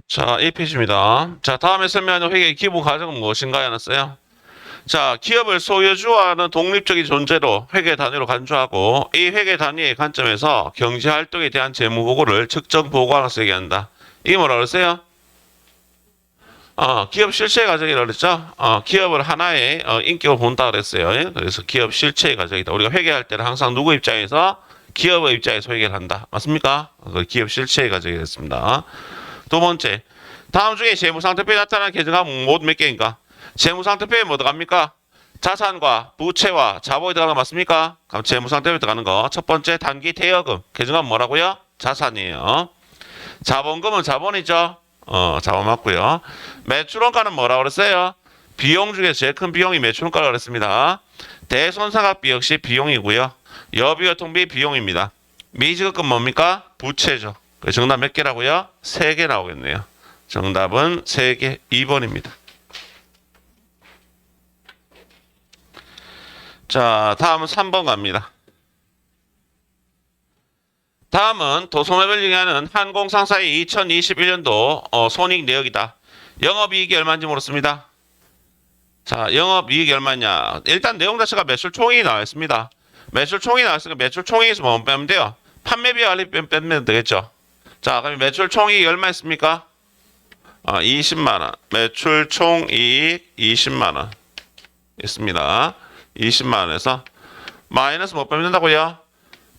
자, 1페이지입니다. 자, 다음에 설명하는 회계의 기본 과정은 무엇인가요? 하셨어요. 자, 기업을 소유주와는 독립적인 존재로 회계 단위로 간주하고 이 회계 단위의 관점에서 경제 활동에 대한 재무 보고를 측정 보고하면서 얘기한다. 이게 뭐라 그랬어요? 기업 실체 과정이라고 그랬죠? 기업을 하나의 인격을 본다 그랬어요. 예? 그래서 기업 실체 과정이다. 우리가 회계할 때는 항상 누구 입장에서? 기업의 입장에서 회계를 한다. 맞습니까? 기업 실체 과정이 됐습니다. 두 번째, 다음 중에 재무상태표에 나타나는 계정가 모두 몇 개인가? 재무상태표에 뭐 들어갑니까? 자산과 부채와 자본이 들어가는 거 맞습니까? 그럼 재무상태표에 들어가는 거. 첫 번째, 단기 대여금. 계정가 뭐라고요? 자산이에요. 자본금은 자본이죠. 자본 맞고요. 매출원가는 뭐라고 그랬어요? 비용 중에 제일 큰 비용이 매출원가라고 그랬습니다. 대손상각비 역시 비용이고요. 여비교통비 비용입니다. 미지급금 뭡니까? 부채죠. 정답 몇 개라고요? 3개 나오겠네요. 정답은 3개, 2번입니다. 자, 다음은 3번 갑니다. 다음은 도소매를 얘기하는 한공상사의 2021년도 손익 내역이다. 영업이익이 얼마인지 물었습니다. 자, 영업이익이 얼마냐? 일단 내용 자체가 매출총액이 나와 있습니다. 매출총액이 나와 있으니까 매출총액에서 뭐 빼면 돼요? 판매비 관리비 빼면 되겠죠. 자, 그럼 매출총액이 얼마였습니까? 20만 원. 매출총이익 20만 원 있습니다. 20만 원에서 마이너스 뭐 빼면 된다고요?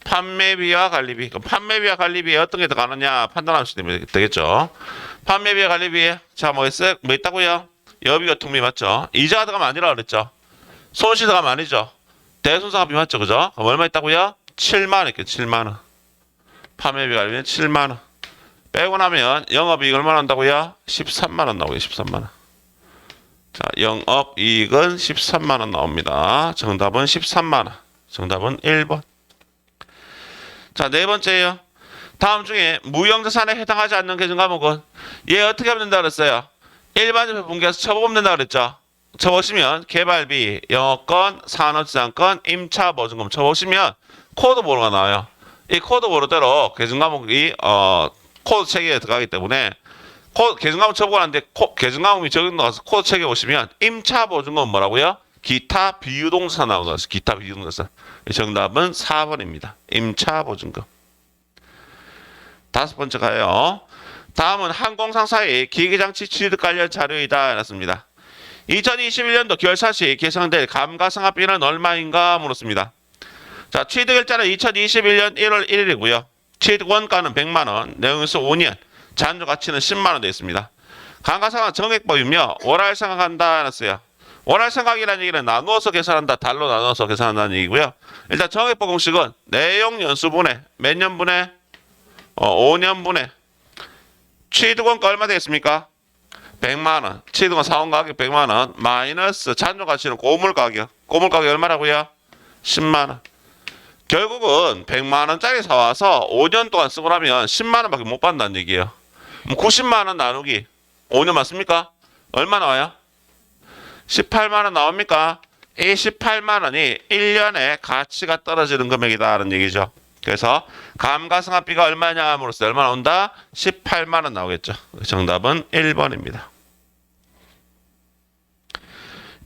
판매비와 관리비. 그럼 판매비와 관리비에 어떤 게 들어가느냐 판단하시면 되겠죠. 판매비와 관리비에 뭐 있다고요? 여비교통비 맞죠? 이자가 들어가면 아니라 그랬죠. 손실 들어가면 아니죠. 대손상비 맞죠, 그죠? 그럼 얼마 있다고요? 7만 원 있겠죠. 7만 원. 판매비 관리비는 7만 원. 빼고 나면 영업이익 얼마 나온다고요? 13만 원 나오고요. 13만 원. 자, 영업이익은 13만 원 나옵니다. 정답은 13만 원. 정답은 1번. 자, 네 번째예요. 다음 중에 무형자산에 해당하지 않는 계정 과목은 얘 어떻게 하면 된다 그랬어요? 일반적으로 분기해서 처보면 된다 그랬죠. 쳐보시면 개발비, 영업권, 산업지상권, 임차보증금 쳐보시면 코드 번호가 나와요. 이 코드 번호대로 계정 과목이 코드 체계에 들어가기 때문에 계정 과목 쳐보고 하는데 계정 과목이 적용 나와서 코드 체계 보시면 임차보증금은 뭐라고요? 기타 비유동사 나오는 기타 비유동사. 정답은 4번입니다. 임차보증금. 다섯 번째 가요. 다음은 항공상사의 기계장치 취득 관련 자료이다. 이렇습니다. 2021년도 결사 시 계상될 감가상각비는 얼마인가 물었습니다. 자, 취득일자는 2021년 1월 1일이고요. 취득 원가는 100만 원, 내용에서 5년, 잔존 가치는 10만 원 되어 있습니다. 감가상각 정액법이며 월할 상각한다 했어요. 월할 상각이라는 얘기는 나누어서 계산한다, 달로 나눠서 계산한다는 얘기고요. 일단 정액법 공식은 내용 연수분의 몇 년분의 5년분의 취득원가 얼마 되겠습니까? 100만 원. 취득원 사원 가격 100만 원 마이너스 잔존 가치는 고물 가격. 고물 가격 얼마라고요? 10만 원. 결국은 100만 원짜리 사와서 5년 동안 쓰고 나면 10만 원밖에 못 받는다는 얘기예요. 90만 원 나누기 5년 맞습니까? 얼마 나와요? 18만 원 나옵니까? 이 18만 원이 1년에 가치가 떨어지는 금액이다라는 얘기죠. 그래서 감가상각비가 얼마냐 물었어요. 얼마 나온다? 18만 원 나오겠죠. 정답은 1번입니다.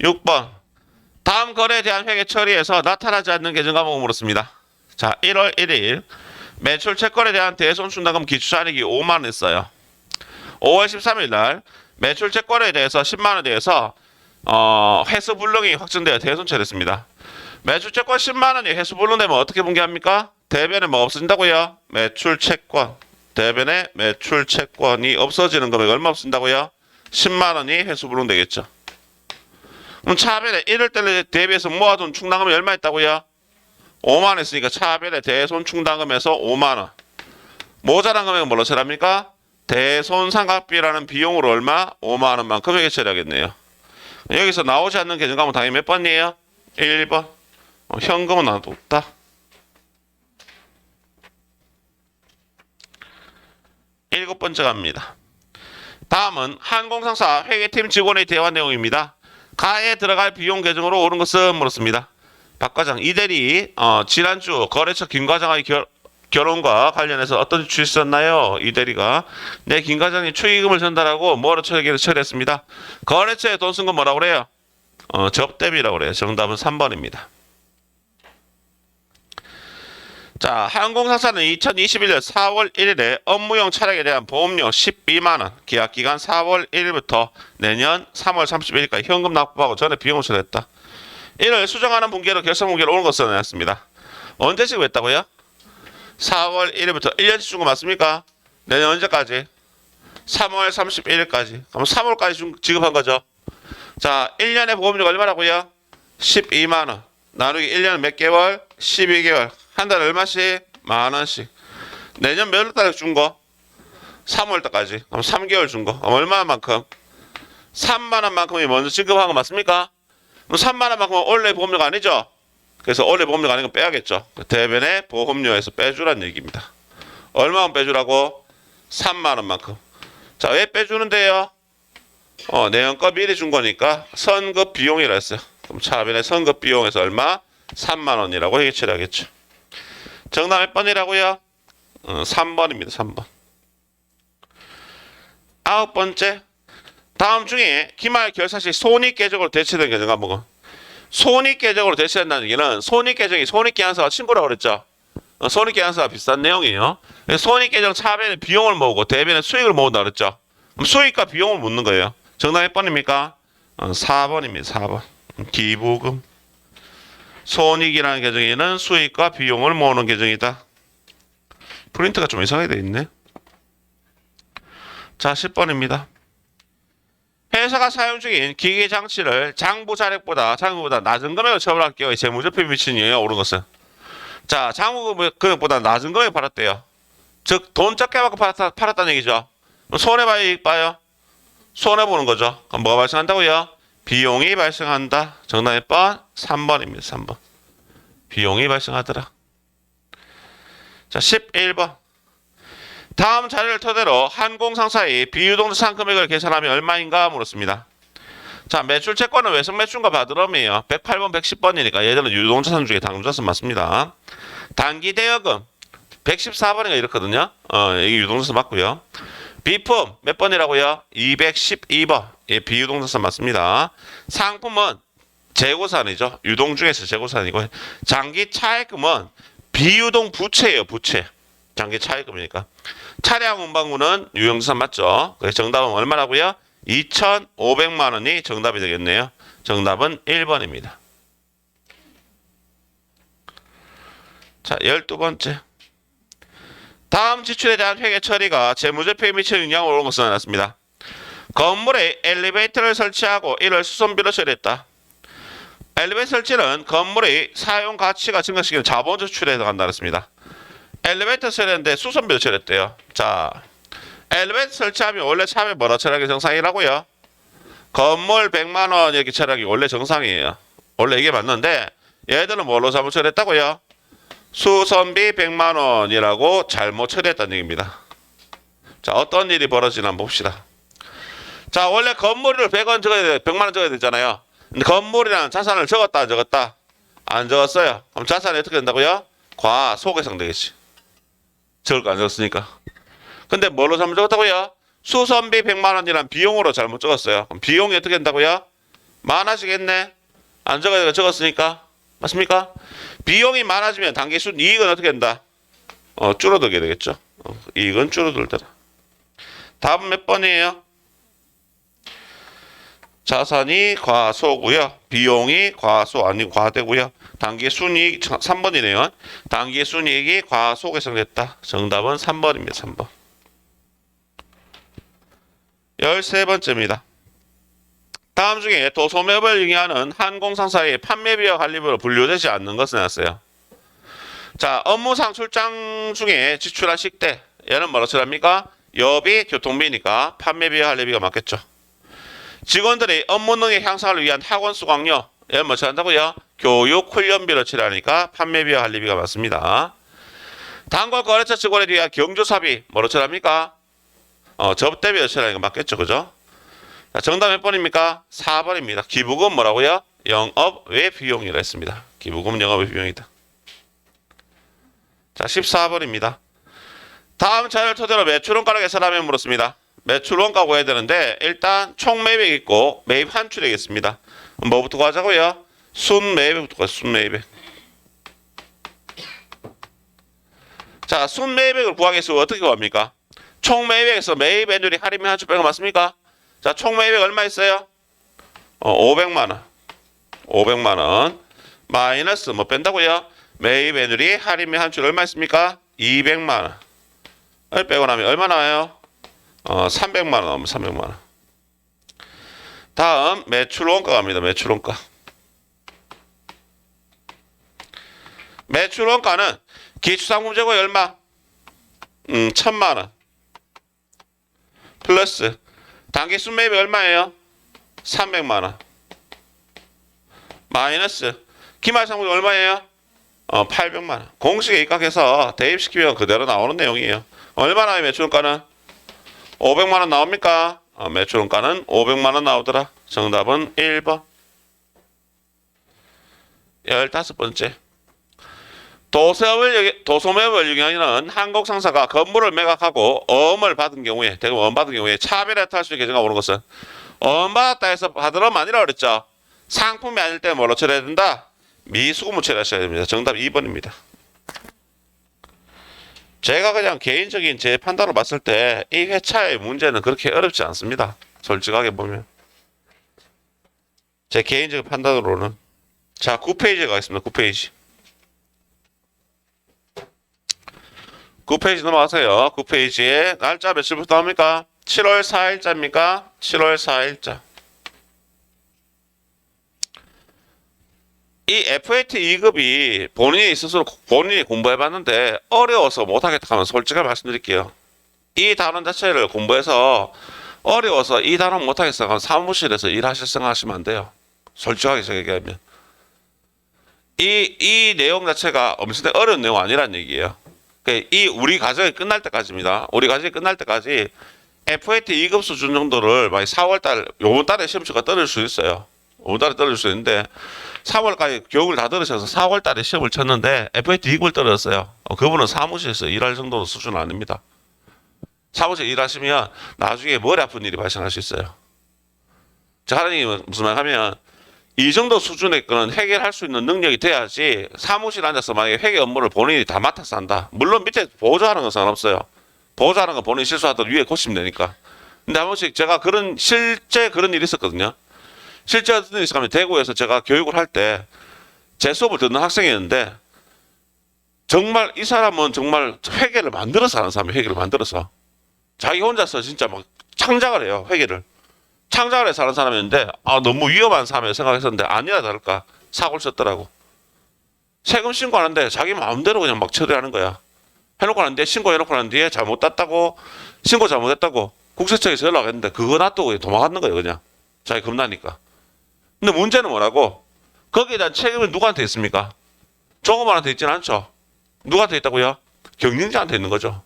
6번. 다음 거래에 대한 회계 처리에서 나타나지 않는 계정 과목을 물었습니다. 자, 1월 1일 매출 채권에 대한 대손충당금 기초자익이 5만 원 있어요. 5월 13일 날 매출 채권에 대해서 10만 원에 대해서 회수 불능이 확정되어 대손처됐습니다. 매출 채권 10만 원이 회수 불능되면 어떻게 분기합니까? 대변에 뭐 없어진다고요? 매출 채권. 대변에 매출 채권이 없어지는 금액 얼마 없어진다고요? 10만 원이 회수 불능되겠죠. 그럼 차변에 이럴 때 대비해서 모아둔 충당금이 얼마 있다고요? 5만 원 있으니까 차변에 대손 충당금에서 5만 원. 모자란 금액은 뭘로 처리합니까? 대손상각비라는 비용으로 얼마? 5만 원만큼 회계 처리하겠네요. 여기서 나오지 않는 계정 과목 당연히 몇 번이에요? 1번. 현금은 하나도 없다. 일곱 번째 갑니다. 다음은 항공상사 회계팀 직원의 대화 내용입니다. 가에 들어갈 비용 계정으로 옳은 것은 물었습니다. 박 과장, 이대리 지난주 거래처 김 과장의 결혼과 관련해서 어떤 지출이 있었나요? 이 대리가 네, 김 과장님 축의금을 전달하고 뭐로 처리했습니다. 거래처에 돈 쓴 거 뭐라고 그래요? 접대비라고 그래요. 정답은 3번입니다. 자, 항공상사는 2021년 4월 1일에 업무용 차량에 대한 보험료 12만원, 계약기간 4월 1일부터 내년 3월 31일까지 현금 납부하고 전에 비용을 처리했다. 이를 수정하는 분기로 결산 분기로 오는 것을 내놨습니다. 언제씩 했다고요? 4월 1일부터 1년치 준 거 맞습니까? 내년 언제까지? 3월 31일까지. 그럼 3월까지 지급한 거죠. 자, 1년에 보험료가 얼마라고요? 12만원. 나누기 1년 몇 개월? 12개월. 한 달에 얼마씩? 만원씩. 내년 몇 달에 준 거? 3월달까지. 그럼 3개월 준 거. 그럼 얼마만큼? 3만원만큼이 먼저 지급한 거 맞습니까? 그럼 3만원만큼은 원래 보험료가 아니죠? 그래서 원래 보험료가 아닌 건 빼야겠죠. 대변에 보험료에서 빼주란 얘기입니다. 얼마만 빼주라고? 3만원만큼. 자, 왜 빼주는데요? 내연껏 미리 준 거니까 선급 비용이라 했어요. 그럼 차변에 선급 비용에서 얼마? 3만원이라고 해결을 하겠죠. 정답 몇 번이라고요? 3번입니다. 3번. 9번째. 다음 중에 기말 결산 시 손익계정으로 대체된 계정 과목은? 손익계정으로 대체된다는 얘기는 손익계정이 손익계산서와 친구라고 그랬죠. 손익계산서와 비슷한 내용이에요. 손익계정 차변에 비용을 모으고 대변에 수익을 모은다 그랬죠. 그럼 수익과 비용을 묻는 거예요. 정답 몇 번입니까? 4번입니다. 4번. 기부금. 손익이라는 계정에는 수익과 비용을 모으는 계정이다. 프린트가 좀 이상하게 되어 있네. 자, 10번입니다. 회사가 사용 중인 기계 장치를 장부보다 낮은 금액을 처분할 경우에 재무제표에 미치는 영향이 오른 것은? 자, 장부금액보다 낮은 금액을 팔았대요. 즉, 돈 적게 받고 팔았다는 얘기죠. 손해봐요, 이익 봐요? 손해보는 거죠. 그럼 뭐가 발생한다고요? 비용이 발생한다. 정답 몇 번? 3번입니다. 3번. 비용이 발생하더라. 자, 11번. 다음 자료를 토대로 항공상사의 비유동자산 금액을 계산하면 얼마인가 물었습니다. 자, 매출 채권은 외성 매출과 바드럼이에요. 108번, 110번이니까 얘들은 유동자산 중에 당주자산 맞습니다. 단기 대여금 114번이가 이렇거든요. 이게 유동자산 맞고요. 비품 몇 번이라고요? 212번. 예, 비유동자산 맞습니다. 상품은 재고산이죠. 유동 중에서 재고산이고, 장기 차액금은 비유동 부채예요. 부채. 장기 차액금이니까. 차량 운반구는 유형자산 맞죠? 그래서 정답은 얼마라고요? 2,500만 원이 정답이 되겠네요. 정답은 1번입니다. 자, 12번째. 다음 지출에 대한 회계 처리가 재무제표에 미치는 영향을 오른 것을 나눴습니다. 건물에 엘리베이터를 설치하고 이를 수선비로 처리했다. 엘리베이터 설치는 건물의 사용 가치가 증가시키는 자본 지출에 해당한다 그랬습니다. 엘리베이터 처리했는데 수선비로 처리했대요. 자, 엘리베이터 설치하면 원래 처음에 뭐라 처리하기 정상이라고요? 건물 100만 원 이렇게 처리하기 원래 정상이에요. 원래 이게 맞는데 얘들은 뭘로 잘못 처리했다고요? 수선비 100만 원이라고 잘못 처리했다는 얘기입니다. 자, 어떤 일이 벌어지나 봅시다. 자, 원래 건물을 100원 적어야 돼, 100만 원 적어야 되잖아요. 근데 건물이라는 자산을 적었다 안 적었다? 안 적었어요. 그럼 자산이 어떻게 된다고요? 과소계상 되겠지. 적을 거 안 적었으니까. 근데 뭘로 잘못 적었다고요? 수선비 100만 원이란 비용으로 잘못 적었어요. 그럼 비용이 어떻게 된다고요? 많아지겠네. 안 적어야 되고 적었으니까. 맞습니까? 비용이 많아지면 단기순 이익은 어떻게 된다? 줄어들게 되겠죠. 이익은 줄어들더라. 답은 몇 번이에요? 자산이 과소고요. 비용이 과소 아니고 과대고요. 단기 순이익 3번이네요. 단기 순이익이 과소계상됐다. 정답은 3번입니다. 3번. 13번째입니다. 다음 중에 도소매업을 영위하는 항공상사의 판매비와 관리비로 분류되지 않는 것을 나왔어요. 자, 업무상 출장 중에 지출한 식대. 얘는 뭐로 처리합니까? 여비, 교통비니까 판매비와 관리비가 맞겠죠. 직원들의 업무 능력 향상을 위한 학원 수강료. 얘는 뭐 처리한다고요? 교육, 훈련비로 처리하니까 판매비와 관리비가 맞습니다. 단골 거래처 직원에 대한 경조사비. 뭐로 처리합니까? 접대비로 처리하니까 맞겠죠. 그죠? 자, 정답 몇 번입니까? 4번입니다. 기부금 뭐라고요? 영업 외 비용이라 했습니다. 기부금 영업 외 비용이다. 자, 14번입니다. 다음 자료를 토대로 매출원가를 계산하면 물었습니다. 매출원가 구해야 되는데 일단 총 매입액 있고 매입 환출액이겠습니다. 뭐부터 구하자고요? 순매입액부터 구하자. 순매입액. 자, 순매입액을 구하기 위해서 어떻게 구합니까? 총 매입액에서 매입 애누리 할인 및 환출 빼고 맞습니까? 자, 총 매입액 얼마 있어요? 500만 원. 500만 원. 마이너스 뭐 뺀다고요? 매입 애누리 할인 및 환출 얼마 있습니까? 200만 원을 빼고 나면 얼마 나와요? 300만 원 나오면 300만 원. 다음 매출원가 갑니다. 매출원가. 매출원가는 기초상품 재고액 얼마? 1000만 원. 플러스 단기 순매입이 얼마예요? 300만 원. 마이너스 기말상품이 얼마예요? 800만 원. 공식에 입각해서 대입시키면 그대로 나오는 내용이에요. 얼마나 매출원가는? 500만 원 나옵니까? 매출원가는 500만 원 나오더라. 정답은 1번. 15번째. 도소매업을 유경하는 한국 상사가 건물을 매각하고 어음을 받은 경우에, 대금 어음 받은 경우에 차별에 탈수 계정가 오는 것은 어음 받았다 해서 받으러만 아니라 그랬죠. 상품이 아닐 때 뭘로 처리해야 된다? 미수금을 처리하셔야 됩니다. 정답 2번입니다. 제가 그냥 개인적인 제 판단으로 봤을 때 이 회차의 문제는 그렇게 어렵지 않습니다. 솔직하게 보면. 제 개인적인 판단으로는. 자, 9페이지에 가겠습니다. 9페이지. 9페이지 넘어가세요. 9페이지에 날짜 며칠부터 나옵니까? 7월 4일자입니까? 7월 4일자. 이 FAT 2급이 본인이 스스로 본인이 공부해봤는데 어려워서 못하겠다 하면 솔직하게 말씀드릴게요. 이 단원 자체를 공부해서 어려워서 이 단원 못하겠어 하면 사무실에서 일하실 생각하시면 안 돼요. 솔직하게 얘기하면. 이 내용 자체가 엄청 어려운 내용 아니란 얘기예요. 이 우리 과정이 끝날 때까지입니다. 우리 과정이 끝날 때까지 FAT 2급 수준 정도를 4월달, 요번 달에 시험치가 떨어질 수 있어요. 5월달에 떨어질 수 있는데 3월까지 교육을 다 들으셔서 4월달에 시험을 쳤는데 FAT 2급을 떨어졌어요. 그분은 사무실에서 일할 정도 수준 아닙니다. 사무실 일하시면 나중에 머리 아픈 일이 발생할 수 있어요. 제가 하는 얘기는 무슨 말 하면 이 정도 수준의 거는 해결할 수 있는 능력이 돼야지 사무실 앉아서 만약에 회계 업무를 본인이 다 맡아서 한다. 물론 밑에 보조하는 건 상관없어요. 보조하는 건 본인이 실수하더라도 위에 고치면 되니까. 근데 한 번씩 제가 실제 그런 일이 있었거든요. 실제 어떤 일이 있었냐면 대구에서 제가 교육을 할 때 제 수업을 듣는 학생이었는데 정말 이 사람은 정말 회계를 만들어서 하는 사람이에요. 회계를 만들어서. 자기 혼자서 진짜 막 창작을 해요. 회계를. 창작을 해서 하는 사람이었는데 너무 위험한 사람이라고 생각했었는데 아니나 다를까 사고를 쳤더라고. 세금 신고하는데 자기 마음대로 그냥 막 처리하는 거야. 해놓고 하는데 신고해놓고 난 뒤에 잘못 땄다고 신고 잘못했다고 국세청에서 연락했는데 그거 놔두고 도망갔는 거예요. 그냥 자기 겁나니까. 근데 문제는 뭐라고? 거기에 대한 책임은 누구한테 있습니까? 조그만한테 있지는 않죠. 누구한테 있다고요? 경영자한테 있는 거죠.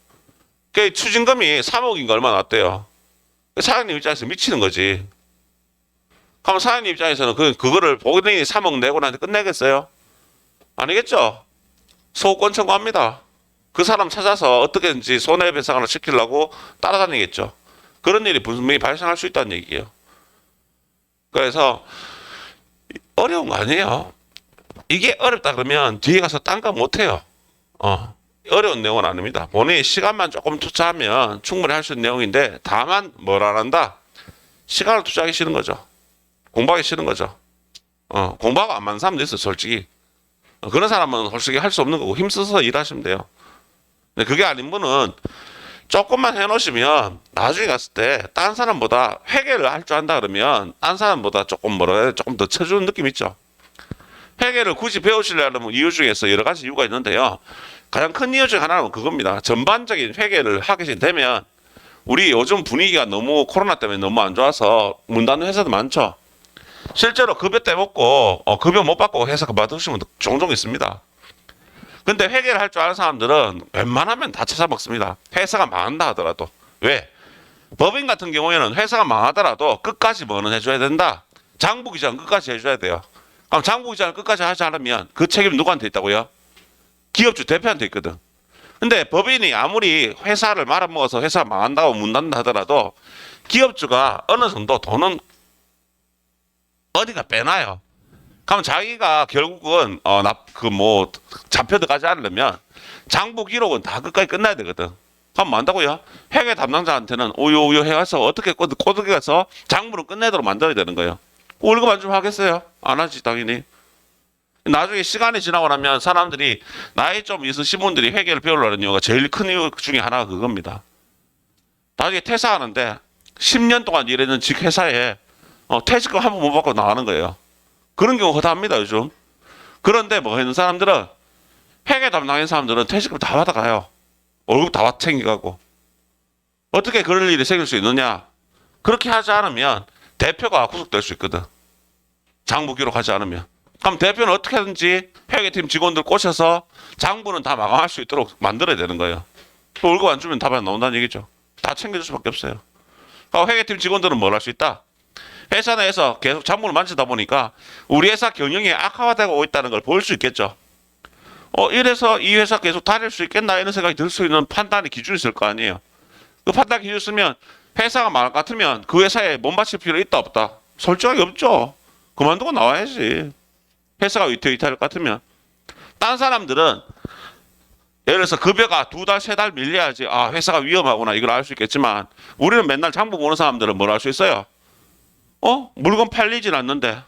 그 추징금이 3억인가 얼마 나왔대요. 사장님 입장에서 미치는 거지. 그럼 사장님 입장에서는 그거를 본인이 3억 내고 나한테 끝내겠어요? 아니겠죠? 소권 청구합니다. 그 사람 찾아서 어떻게든지 손해배상을 시키려고 따라다니겠죠. 그런 일이 분명히 발생할 수 있다는 얘기예요. 그래서 어려운 거 아니에요. 이게 어렵다 그러면 뒤에 가서 딴 거 못해요. 어려운 내용은 아닙니다. 본인이 시간만 조금 투자하면 충분히 할 수 있는 내용인데 다만 뭘 안 한다? 시간을 투자하기 싫은 거죠. 공부하기 싫은 거죠. 공부하고 안 맞는 사람도 있어요. 솔직히. 그런 사람은 솔직히 할 수 없는 거고 힘써서 일하시면 돼요. 근데 그게 아닌 분은 조금만 해놓으시면 나중에 갔을 때 딴 사람보다 회계를 할 줄 안다 그러면 딴 사람보다 조금 조금 더 쳐주는 느낌 있죠. 회계를 굳이 배우시려는 이유 중에서 여러 가지 이유가 있는데요. 가장 큰 이유 중 하나는 그겁니다. 전반적인 회계를 하게 되면 우리 요즘 분위기가 너무 코로나 때문에 너무 안 좋아서 문 닫는 회사도 많죠. 실제로 급여 떼먹고 급여 못 받고 회사 그만두시면 종종 있습니다. 근데 회계를 할 줄 아는 사람들은 웬만하면 다 찾아먹습니다. 회사가 망한다 하더라도. 왜? 법인 같은 경우에는 회사가 망하더라도 끝까지 뭐는 해줘야 된다. 장부기자는 끝까지 해줘야 돼요. 그럼 장부기자를 끝까지 하지 않으면 그 책임 누구한테 있다고요? 기업주 대표한테 있거든. 근데 법인이 아무리 회사를 말아먹어서 회사 망한다고 문 닫는다 하더라도 기업주가 어느 정도 돈은 어디가 빼놔요. 그럼 자기가 결국은 잡혀 들어가지 않으려면 장부 기록은 다 끝까지 끝나야 되거든. 그럼 뭐 한다고요? 회계 담당자한테는 우유 해가서 어떻게 꼬드기 가서 장부를 끝내도록 만들어야 되는 거예요. 월급 안 주면 하겠어요? 안 하지 당연히. 나중에 시간이 지나고 나면 사람들이 나이 좀 있으신 분들이 회계를 배우려는 이유가 제일 큰 이유 중에 하나가 그겁니다. 나중에 퇴사하는데 10년 동안 일했는 직 회사에 퇴직금 한 번 못 받고 나가는 거예요. 그런 경우 허다합니다 요즘. 그런데 뭐 하는 사람들은 회계 담당하는 사람들은 퇴직금 다 받아가요. 월급 다 챙겨가고. 어떻게 그럴 일이 생길 수 있느냐? 그렇게 하지 않으면 대표가 구속될 수 있거든. 장부 기록하지 않으면. 그럼 대표는 어떻게 하든지 회계팀 직원들 꼬셔서 장부는 다 마감할 수 있도록 만들어야 되는 거예요. 또 월급 안 주면 답안 나온다는 얘기죠. 다 챙겨줄 수밖에 없어요. 그럼 회계팀 직원들은 뭘 할 수 있다? 회사 내에서 계속 장부를 만지다 보니까 우리 회사 경영이 악화되고 있다는 걸 볼 수 있겠죠. 이래서 이 회사 계속 다닐 수 있겠나 이런 생각이 들 수 있는 판단의 기준이 있을 거 아니에요. 그 판단 기준 쓰면 회사가 망할 것 같으면 그 회사에 몸바칠 필요 있다 없다? 솔직하게 없죠. 그만두고 나와야지. 회사가 위태위태할 것 같으면. 딴 사람들은 예를 들어서 급여가 2달, 3달 밀려야지 회사가 위험하구나 이걸 알 수 있겠지만 우리는 맨날 장부 보는 사람들은 뭘 할 수 있어요? 물건 팔리진 않는데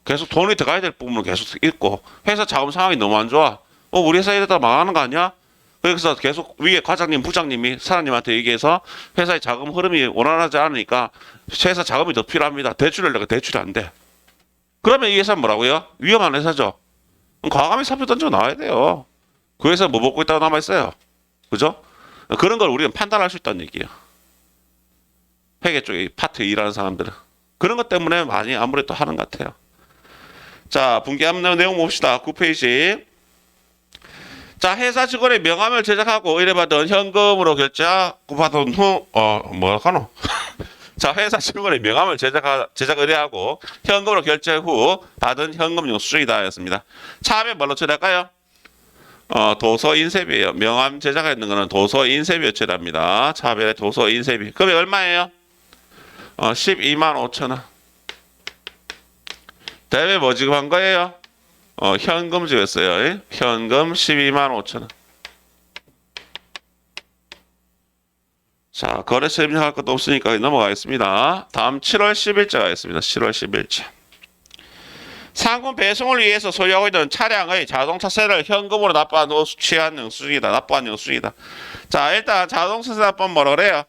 계속 돈이 들어가야 될 부분은 계속 있고 회사 자금 상황이 너무 안 좋아. 우리 회사 이러다 망하는 거 아니야? 그래서 계속 위에 과장님, 부장님이 사장님한테 얘기해서 회사의 자금 흐름이 원활하지 않으니까 회사 자금이 더 필요합니다. 대출하려고 대출이 안 돼. 그러면 이 회사는 뭐라고요? 위험한 회사죠. 과감히 사표 던져 나와야 돼요. 그 회사 뭐 먹고 있다고 남아있어요. 그죠? 그런 걸 우리는 판단할 수 있다는 얘기예요. 회계 쪽에 파트에 일하는 사람들은. 그런 것 때문에 많이 아무래도 하는 것 같아요. 자, 분기함 내용 봅시다. 9페이지. 자, 회사 직원의 명함을 제작하고 의뢰받은 현금으로 받은 후, 뭐라카노? 자, 회사 직원의 명함을 제작 의뢰하고 현금으로 결제 후 받은 현금 영수증이다 였습니다. 차압에 뭘로 처리할까요? 도서 인쇄비예요. 명함 제작했는 거는 도서 인쇄비로 처리합니다. 차압에 도서 인쇄비. 금액 얼마예요? 12만 5천 원. 대회 뭐 지급한 거예요? 현금 지급했어요. 현금 12만 5천 원. 자, 거래처 입력할 것도 없으니까 넘어가겠습니다. 다음 7월 10일자 가겠습니다. 7월 10일자. 상품 배송을 위해서 소유하고 있는 차량의 자동차세를 현금으로 납부한 후 취한 영수증이다. 납부한 영수증이다. 자, 일단 자동차세 납부는 뭐라 그래요?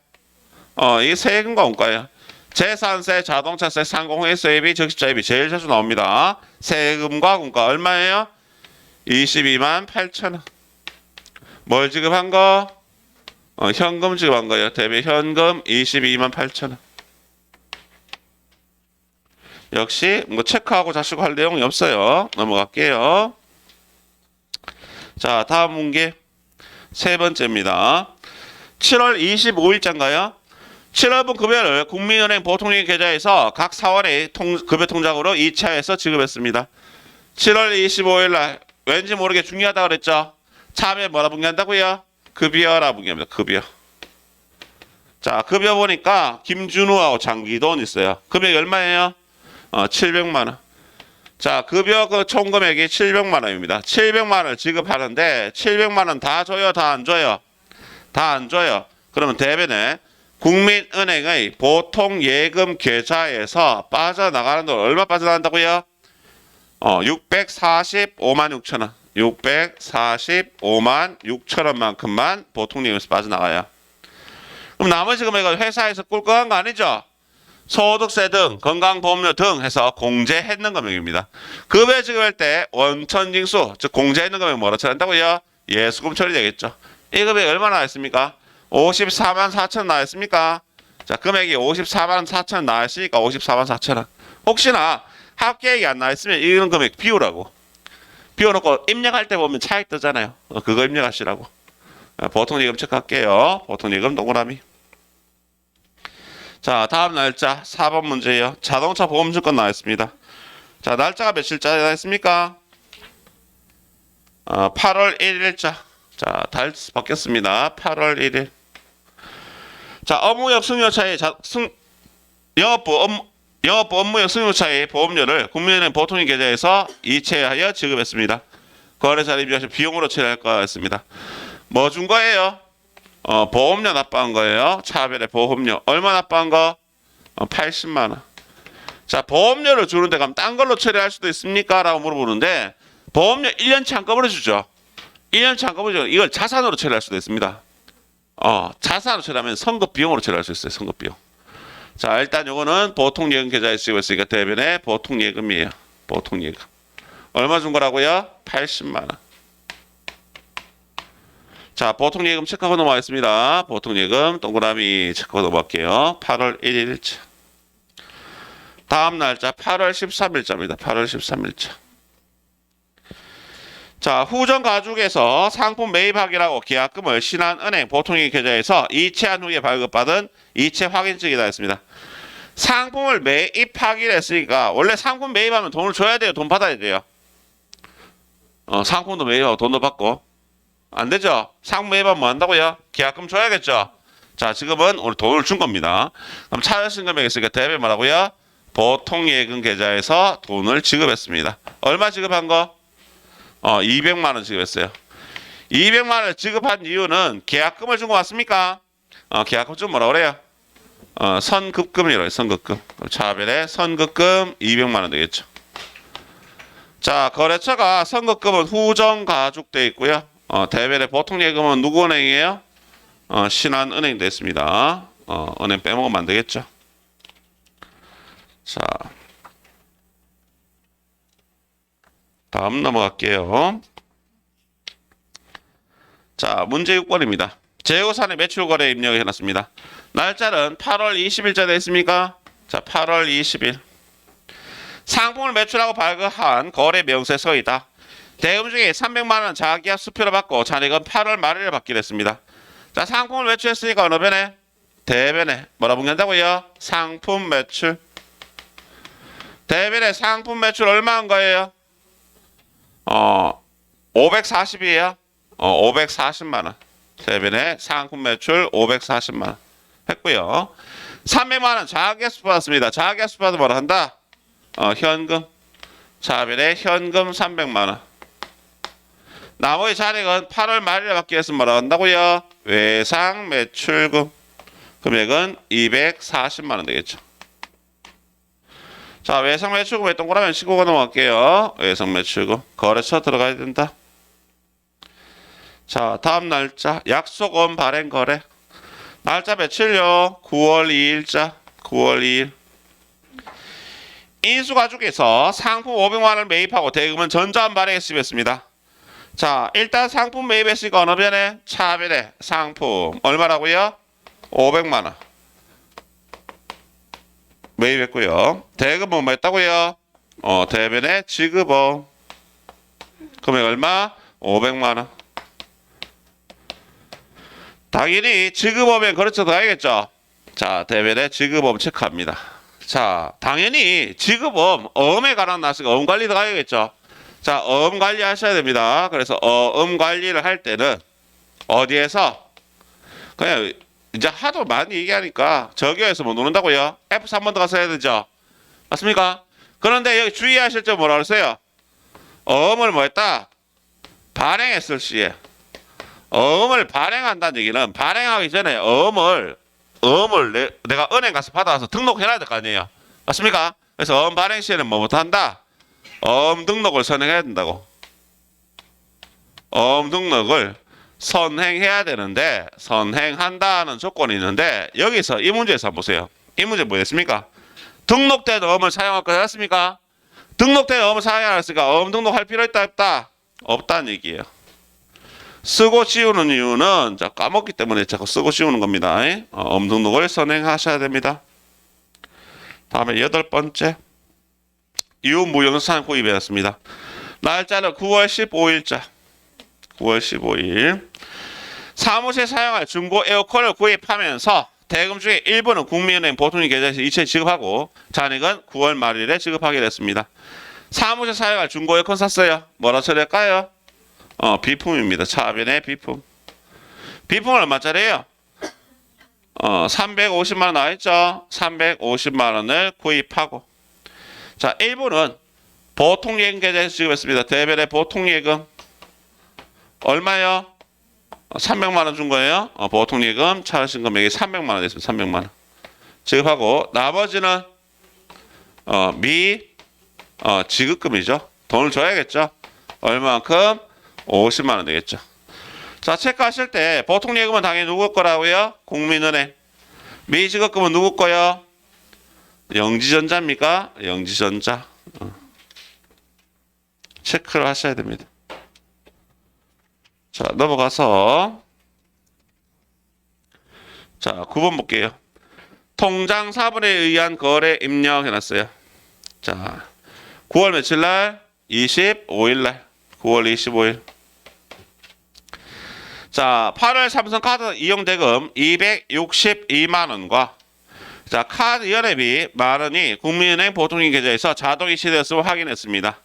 이게 세금과 원가예요. 재산세, 자동차세, 상공회수예비, 적십자예비 제일 자주 나옵니다. 세금과 원가 얼마예요? 22만 8천 원. 뭘 지급한 거? 현금 지급한 거예요. 대비 현금 22만 8천 원. 역시 뭐 체크하고 자시고 할 내용이 없어요. 넘어갈게요. 자, 다음 문제 세 번째입니다. 7월 25일자인가요? 7월분 급여를 국민은행 보통령 계좌에서 각 사원의 급여 통장으로 2차에서 지급했습니다. 7월 25일 날 왠지 모르게 중요하다고 그랬죠? 참에 뭐라 분개한다고요? 급여라 분개합니다. 급여. 자, 급여 보니까 김준우하고 장기돈 있어요. 금액이 얼마예요? 700만 원. 자, 급여 그 총 금액이 700만 원입니다. 700만 원을 지급하는데 700만 원 다 줘요? 다 안 줘요? 다 안 줘요. 그러면 대변에 국민은행의 보통 예금 계좌에서 빠져나가는 돈 얼마 빠져나간다고요? 645만 6천 원. 645만 6천 원만큼만 보통 예금에서 빠져나가요. 그럼 나머지 금액은 회사에서 꿀꺽한 거 아니죠? 소득세 등 건강보험료 등 해서 공제했는 금액입니다. 급여 지급할 때 원천징수, 즉 공제했는 금액 뭐로 처리한다고요? 예수금 처리되겠죠. 이 금액이 얼마나 나왔습니까? 54만 4천 나왔습니까? 자, 금액이 54만 4천 나왔으니까 54만 4천 원. 혹시나 합계액이 안 나왔으면 이런 금액 비우라고. 비워놓고 입력할 때 보면 차익 뜨잖아요. 그거 입력하시라고. 보통 예금 체크할게요. 보통 예금 동그라미. 자, 다음 날짜 4번 문제예요. 자동차 보험증권 나왔습니다. 자, 날짜가 며칠자 나왔습니까? 8월 1일자. 자, 달 바뀌었습니다. 8월 1일. 자, 업무역 승료 차이 영업부 업무역 승료 차이 보험료를 국민은행 보통인 계좌에서 이체하여 지급했습니다. 거래사 리뷰하시 비용으로 처리할 거였습니다. 뭐 준 거예요? 보험료 납부한 거예요. 차별의 보험료. 얼마 납부한 거? 80만 원. 자, 보험료를 주는데 그럼 딴 걸로 처리할 수도 있습니까? 라고 물어보는데 보험료 1년치 한꺼번에 주죠. 1년치 한꺼번에 주죠. 이걸 자산으로 처리할 수도 있습니다. 자산으로 처리하면 선급 비용으로 처리할 수 있어요. 선급 비용. 자, 일단 요거는 보통 예금 계좌에 쓰고 있으니까 대변에 보통 예금이에요. 보통 예금. 얼마 준 거라고요? 80만 원. 자, 보통 예금 체크하고 넘어가겠습니다. 보통 예금 동그라미 체크하고 넘어갈게요. 8월 1일자. 다음 날짜 8월 13일자입니다. 8월 13일자. 자, 후정 가죽에서 상품 매입하기라고 계약금을 신한은행 보통예금 계좌에서 이체한 후에 발급받은 이체 확인증이다 했습니다. 상품을 매입하기로 했으니까 원래 상품 매입하면 돈을 줘야 돼요? 돈 받아야 돼요? 상품도 매입하고 돈도 받고 안 되죠? 상품 매입하면 뭐 한다고요? 계약금 줘야겠죠? 자, 지금은 오늘 돈을 준 겁니다. 그럼 찾으신 금액이 있으니까 대변 뭐라고요? 보통예금 계좌에서 돈을 지급했습니다. 얼마 지급한 거? 200만 원 지급했어요. 200만 원을 지급한 이유는 계약금을 준 거 맞습니까? 계약금 좀 뭐라 그래요? 선급금이라고 해요. 선급금. 차별의 선급금 200만 원 되겠죠. 자, 거래처가 선급금은 후정가죽돼 있고요. 대별의 보통예금은 누구 은행이에요? 신한은행 됐습니다. 은행 빼먹으면 안 되겠죠. 자, 다음 넘어갈게요. 자, 문제 6번입니다. 제휴사내 매출 거래 입력을 해놨습니다. 날짜는 8월 20일자 되어 있습니까? 자, 8월 20일. 상품을 매출하고 발급한 거래 명세에 서있다. 대금 중에 300만 원 자기야 수표를 받고 잔액은 8월 말일에 받기로 했습니다. 자, 상품을 매출했으니까 어느 변에? 대변에 뭐라 분간다고요? 상품 매출. 대변에 상품 매출 얼마 한 거예요? 540이에요. 540만 원. 대변에 상품 매출 540만 원 했고요. 300만 원 자기야수 받았습니다. 자기야수 받으면 뭐라 한다? 현금. 자변에 현금 300만 원. 나머지 잔액은 8월 말일에 받기로 했으면 뭐라 한다고요? 외상 매출금. 금액은 240만 원 되겠죠. 자, 외상 매출금에 동그라미 치고 넘어갈게요. 외상 매출금. 거래처 들어가야 된다. 자, 다음 날짜. 약속원 발행 거래. 날짜 며칠요? 9월 2일자. 9월 2일. 인수가죽에서 상품 500만 원을 매입하고 대금은 전자환 발행에 수입했습니다. 자, 일단 상품 매입했으니까 어느 변에? 차변에 상품. 얼마라고요? 500만 원. 매입했고요. 대금은 뭐 했다고요? 대변에 지급원. 금액 얼마? 500만 원. 당연히 지급업에 거래처 들어가야겠죠. 자, 대변에 지급업 체크합니다. 자, 당연히 지급업 어음에 관한 나스가 어음 관리 들어가야겠죠. 자, 어음 관리 하셔야 됩니다. 그래서 어음 관리를 할 때는 어디에서 그냥 이제 하도 많이 얘기하니까 저기에서 뭐 노는다고요? F3 번 더 가서 해야 되죠. 맞습니까? 그런데 여기 주의하실 점 뭐라고 했어요? 어음을 뭐 했다? 발행했을 시에. 어음을 발행한다는 얘기는 발행하기 전에 어음을 내가 은행 가서 받아와서 등록해놔야 될 거 아니에요. 맞습니까? 그래서 어음 발행 시에는 뭐부터 한다? 어음 등록을 선행해야 된다고. 어음 등록을 선행해야 되는데 선행한다는 조건이 있는데 여기서 이 문제에서 한번 보세요. 이 문제 뭐였습니까? 등록된 어음을 사용할 거 했습니까? 등록된 어음을 사용했으니까 어음 등록할 필요 있다 없다? 없다는 얘기예요. 쓰고 지우는 이유는 자, 까먹기 때문에 자꾸 쓰고 지우는 겁니다. 어음 등록을 선행하셔야 됩니다. 다음에 8번째 유무형산 구입이었습니다. 날짜는 9월 15일자. 9월 15일. 사무실에 사용할 중고 에어컨을 구입하면서 대금 중에 일부는 국민은행 보통예금 계좌에서 이체 지급하고 잔액은 9월 말일에 지급하게 됐습니다. 사무실에 사용할 중고 에어컨 샀어요. 뭐라 처리할까요? 비품입니다. 차변의 비품. 비품은 얼마짜리예요? 350만 원 나와있죠? 350만 원을 구입하고. 자, 1부는 보통예금 계좌에서 지급했습니다. 대변의 보통예금. 얼마요? 300만 원 준 거예요. 보통예금 차하신 금액이 300만 원 됐습니다. 300만 원. 지급하고, 나머지는, 지급금이죠. 돈을 줘야겠죠. 얼마만큼? 50만 원 되겠죠. 자, 체크하실 때 보통예금은 당연히 누구 거라고요? 국민은행. 미지급금은 누구 거요? 영지전자입니까? 영지전자. 체크를 하셔야 됩니다. 자, 넘어가서 자, 9번 볼게요. 통장 4번에 의한 거래 입력해놨어요. 자, 9월 며칠 날? 25일 날. 9월 25일. 자, 8월 삼성카드 이용대금 262만 원과 자, 카드 연회비 만 원이 국민은행 보통예금 계좌에서 자동 이체되었음을 확인했습니다.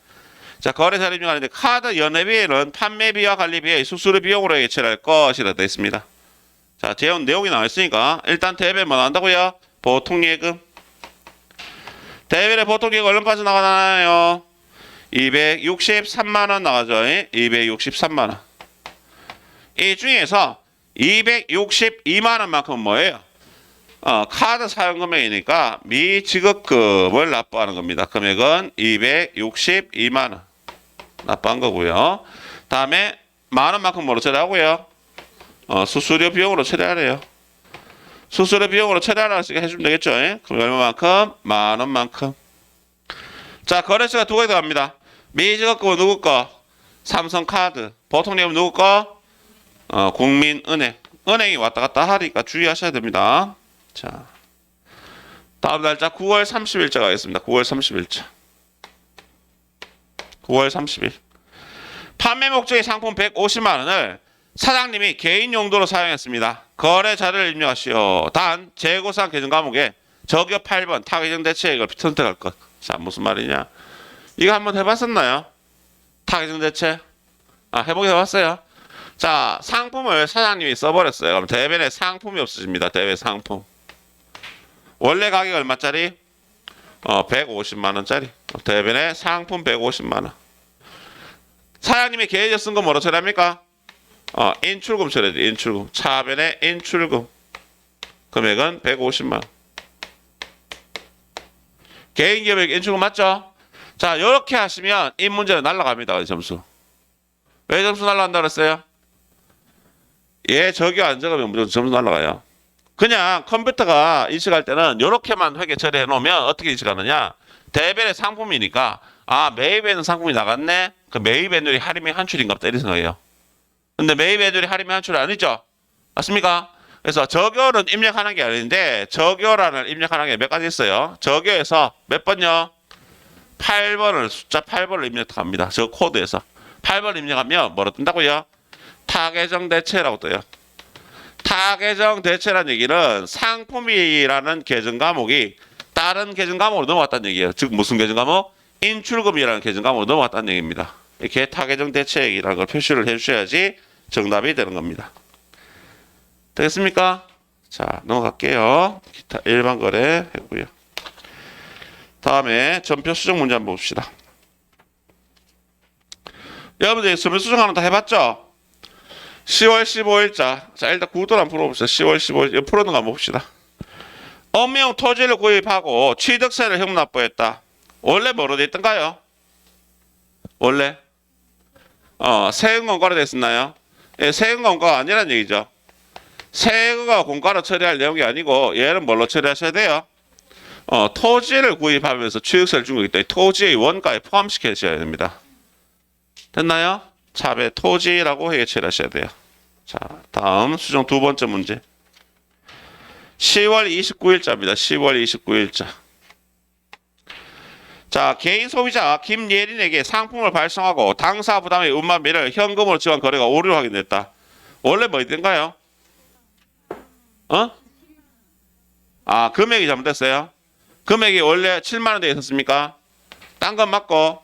자, 거래사 입력하는데 카드 연회비에는 판매비와 관리비의 수수료 비용으로 예치할 것이라 되어 있습니다. 자, 재원 내용이 나와 있으니까 일단 대변 뭐 나온다고요? 보통예금. 대변의 보통예금 얼마까지 나가나요? 263만 원 나가죠. 263만 원. 이 중에서 262만 원만큼 뭐예요? 카드 사용 금액이니까 미지급금을 납부하는 겁니다. 금액은 262만 원 납부한 거고요. 다음에 만 원만큼 뭐로 처리하고요? 수수료 비용으로 처리하래요. 수수료 비용으로 처리하라고 해주면 되겠죠. 그럼 얼마만큼? 만 원만큼. 자, 거래처가 두 가지 들어갑니다. 미지급금은 누구 거? 삼성카드. 보통예금 누구 거? 국민은행. 은행이 왔다 갔다 하니까 주의하셔야 됩니다. 자, 다음 날짜 9월 30일자 가겠습니다. 9월 30일자. 9월 30일. 판매 목적의 상품 150만 원을 사장님이 개인 용도로 사용했습니다. 거래 자료를 입력하시오. 단 재고상 계정 과목에 저격 8번 타겟형 대체액을 선택할 것. 자, 무슨 말이냐? 이거 한번 해봤었나요? 타겟형 대체? 해보긴 해봤어요. 자, 상품을 사장님이 써버렸어요. 그럼 대변에 상품이 없어집니다. 대변 상품. 원래 가격이 얼마짜리? 150만 원짜리. 대변에 상품 150만 원. 사장님이 계좌 쓴 거 뭐로 처리합니까? 인출금 처리해야 돼. 인출금. 차변에 인출금. 금액은 150만 원. 개인 기업에게 인출금 맞죠? 자, 이렇게 하시면 이 문제는 날라갑니다. 점수. 왜 점수 날라간다 그랬어요? 저기요 안 적으면 무조건 점수 날라가요. 그냥 컴퓨터가 인식할 때는 이렇게만 회계 처리해 놓으면 어떻게 인식하느냐? 대변의 상품이니까 매입에는 상품이 나갔네. 그 매입액률이 할인액 환출인가 보다 이렇게 생각해요. 근데 매입액률이 할인액 환출 아니죠? 맞습니까? 그래서 저교는 입력하는 게 아닌데 저교란을 입력하는 게 몇 가지 있어요. 저교에서 몇 번요? 8번을 숫자 8번을 입력합니다. 저 코드에서 8번 입력하면 뭐로 뜬다고요? 타계정 대체라고 떠요. 타계정 대체라는 얘기는 상품이라는 계정 과목이 다른 계정 과목으로 넘어갔다는 얘기예요. 즉 무슨 계정 과목? 인출금이라는 계정 과목으로 넘어갔다는 얘기입니다. 이렇게 타계정 대체액이라는 걸 표시를 해주셔야지 정답이 되는 겁니다. 되겠습니까? 자, 넘어갈게요. 기타 일반 거래 했고요. 다음에 전표 수정 문제 한번 봅시다. 여러분들 전표 수정하는 거 다 해봤죠? 10월 15일자. 자, 일단 구도를 한번 풀어봅시다. 10월 15일. 풀어놓은 거 한번 봅시다. 업무용 토지를 구입하고 취득세를 납부했다. 원래 뭐로 돼 있던가요? 원래? 세금 공과로 됐었나요? 세금 공과가 아니란 얘기죠. 세금과 공과로 처리할 내용이 아니고 얘는 뭘로 처리하셔야 돼요? 토지를 구입하면서 취득세를 준 거기 때문에 토지의 원가에 포함시켜셔야 됩니다. 됐나요? 차배 토지라고 회계 처리하셔야 돼요. 자, 다음 수정 두 번째 문제. 10월 29일자입니다. 10월 29일자. 자, 개인 소비자 김예린에게 상품을 발송하고 당사 부담의 운반비를 현금으로 지원 거래가 오류로 확인됐다. 원래 뭐 있던가요? 금액이 잘못됐어요. 금액이 원래 7만 원 되어 있었습니까? 딴 건 맞고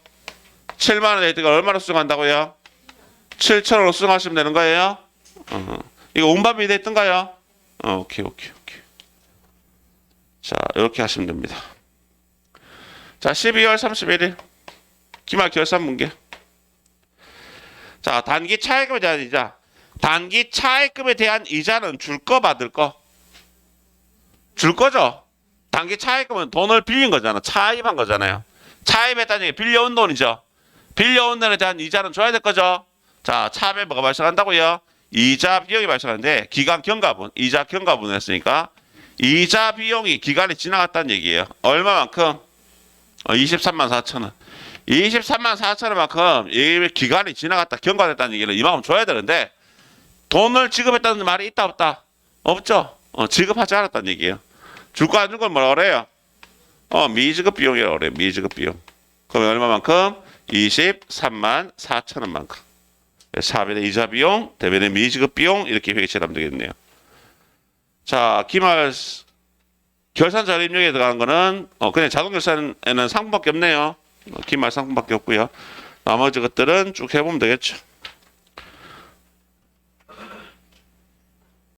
7만 원 되어 있던 걸 얼마로 수정한다고요? 7천원으로 수정하시면 되는 거예요. 이거 운반비 됐던가요? 오케이. 자, 이렇게 하시면 됩니다. 자, 12월 31일 기말 결산 문게. 자, 단기 차액금에 대한 이자. 단기 차액금에 대한 이자는 줄 거 받을 거? 줄 거죠. 단기 차입금은 돈을 빌린 거잖아. 차입한 거잖아요. 차입했다는 얘기 빌려온 돈이죠. 빌려온 돈에 대한 이자는 줘야 될 거죠. 자, 차입에 뭐가 발생한다고요? 이자 비용이 발생하는데 기간 경과분, 이자 경과분을 했으니까 이자 비용이 기간이 지나갔다는 얘기예요. 얼마만큼? 23만 4천 원. 23만 4천 원만큼 이 기간이 지나갔다, 경과됐다는 얘기를 이만큼 줘야 되는데 돈을 지급했다는 말이 있다 없다? 없죠. 지급하지 않았다는 얘기예요. 줄 거 안 준 건 뭐라 그래요? 미지급 비용이라고 그래요. 미지급 비용. 그럼 얼마만큼? 23만 4천 원만큼. 사변의 이자 비용, 대변의 미지급 비용 이렇게 회계처럼 되겠네요. 자, 기말 결산 자료 입력에 들어가는 거는 그냥 자동 결산에는 상품밖에 없네요. 기말 상품밖에 없고요. 나머지 것들은 쭉 해보면 되겠죠.